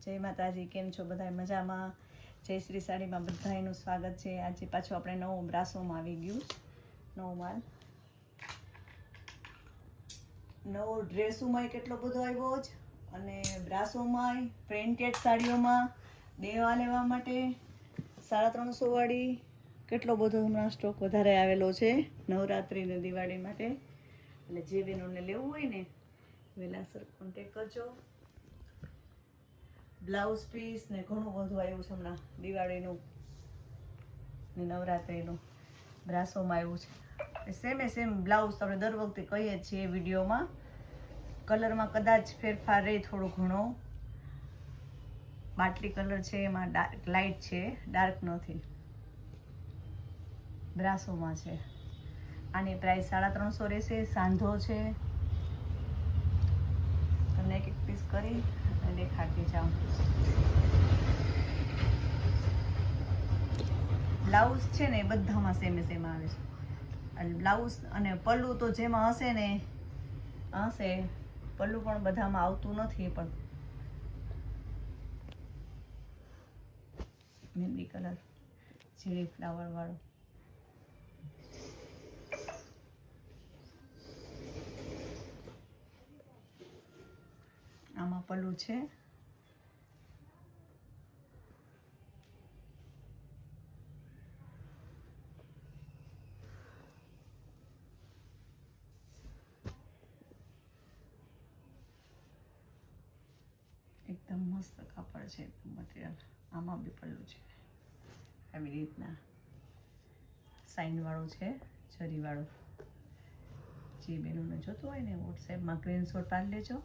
જય માતાજી. કેમ છો બધા? મજામાં? જય શ્રી સાડીમાં બધાનું સ્વાગત છે. આજે પાછું આપણે નવું બ્રાસોમાં આવી ગયું, નવો માલ. નવો ડ્રેસોમાં કેટલો બધો આવ્યો જ, અને બ્રાસોમાં પ્રિન્ટેડ સાડીઓમાં દેવા લેવા માટે 350 વાળી કેટલો બધો હમણાં સ્ટોક વધારે આવેલો છે નવરાત્રિ ને દિવાળી માટે. એટલે જે બહેનોને લેવું હોય ને વહેલાસર કોન્ટેક કરજો. બ્લાઉઝ પીસ ને ઘણું બધું આવ્યું છે હમણાં દિવાળીનું ને નવરાત્રિનું. બ્રાસોમાં આવ્યું છે સેમ બ્લાઉઝ. આપણે દર વખતે કહીએ છીએ વિડીયોમાં, કલરમાં કદાચ ફેરફાર રહે થોડો ઘણો. બાટલી કલર છે, એમાં લાઇટ છે, ડાર્ક નથી. બ્રાસોમાં છે. આની પ્રાઇસ 350 રહેશે. સાંધો છે. તમને એક પીસ કરી અને દેખાડતી જાઉં. બ્લાઉઝ છે ને એ બધામાં સેમ આવે છે. અને બ્લાઉઝ અને પલ્લુ તો જેમાં હશે ને હશે. પલ્લુ પણ બધામાં આવતું નથી, પણ મહેંદી કલર ઝીણી ફ્લાવર વાળો. આમાં પલ્લુ છે. એકદમ મસ્ત કાપડ છે, એકદમ મટીરિયલ. આમાં બી પલ્લુ છે આવી રીતના સાઇન વાળું છે, જરી વાળું. જે બેનોને જોતું હોય ને વોટ્સએપમાં સ્ક્રીનશોટ પાડી લેજો.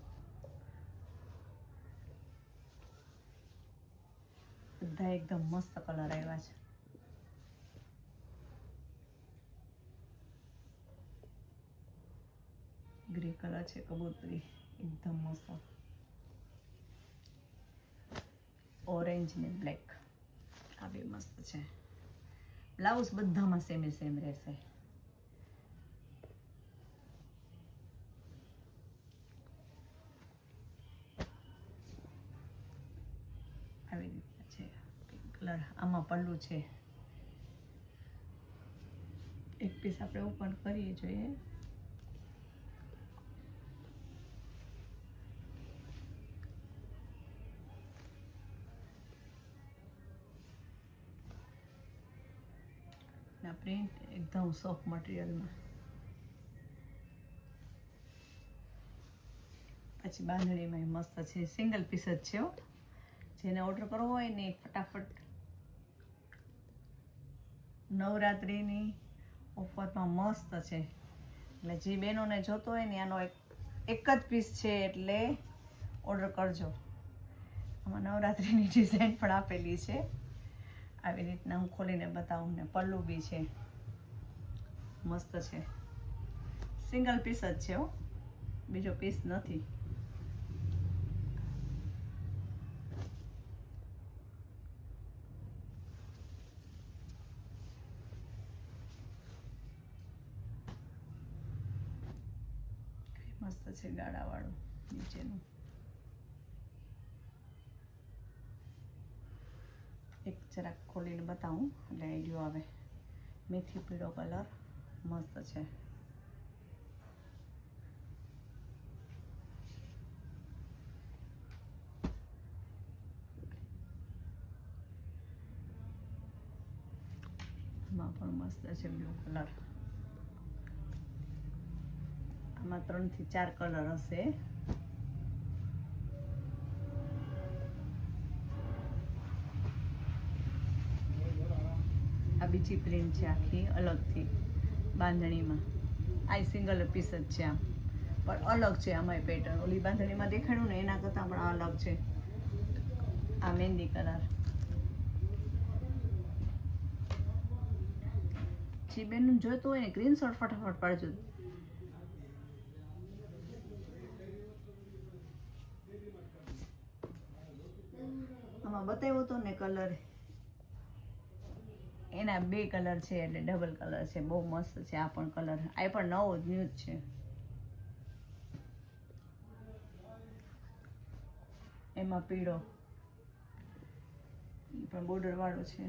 બધા એકદમ મસ્ત કલર આવ્યા છે. ગ્રે કલર છે, કબૂતરી, એકદમ મસ્ત. ઓરેન્જ ને બ્લેક, આ બી મસ્ત છે. બ્લાઉઝ બધામાં સેમ રહેશે. આવી રીતના છે પિંક કલર. આમાં પલ્લુ છે. એક પીસ આપણે ઓપન કરીએ જોઈએ. ના પ્રિન્ટ એકદમ સોફ્ટ મટીરિયલમાં. પછી બાંધણીમાં મસ્ત છે. સિંગલ પીસ જ છે. જેને ઓર્ડર કરવો હોય ને ફટાફટ નવરાત્રિની ઓફરમાં મસ્ત છે. એટલે જે બહેનોને જોતો હોય ને આનો એક જ પીસ છે, એટલે ઓર્ડર કરજો. આમાં નવરાત્રિની ડિઝાઇન પણ આપેલી છે. આવી રીતના હું ખોલીને બતાવું ને. પલ્લુ બી છે, મસ્ત છે. સિંગલ પીસ જ છે, બીજો પીસ નથી. મસ્ત છે ગાળા વાળું નીચેનું. એક જરાક ખોલીને બતાવું એટલે આઈડિયો આવે. મેથી પીળો કલર મસ્ત છે. આમાં પણ મસ્ત છે બ્લુ કલર. આમાં 3 થી 4 કલર હશે. આ બીજી પ્રિન્ટ છે આખી અલગથી બાંધણીમાં. આ સિંગલ પીસ જ છે, આમ પણ અલગ છે. આમાંય પેટર્ન ઓલી બાંધણીમાં દેખાડ્યું ને એના કરતાં પણ અલગ છે. આ મહેંદી કલર. જે બેનનું જોઈતું હોય ને સ્ક્રીનશોટ ફટાફટ પાડજો. આમાં બતાવ્યો હતો ને કલર, એના 2 કલર છે, એટલે ડબલ કલર છે. બહુ મસ્ત છે આ પણ કલર. આ પણ નવો ન્યૂ જ છે. એમાં પીળો એ પણ બોર્ડર વાળો છે.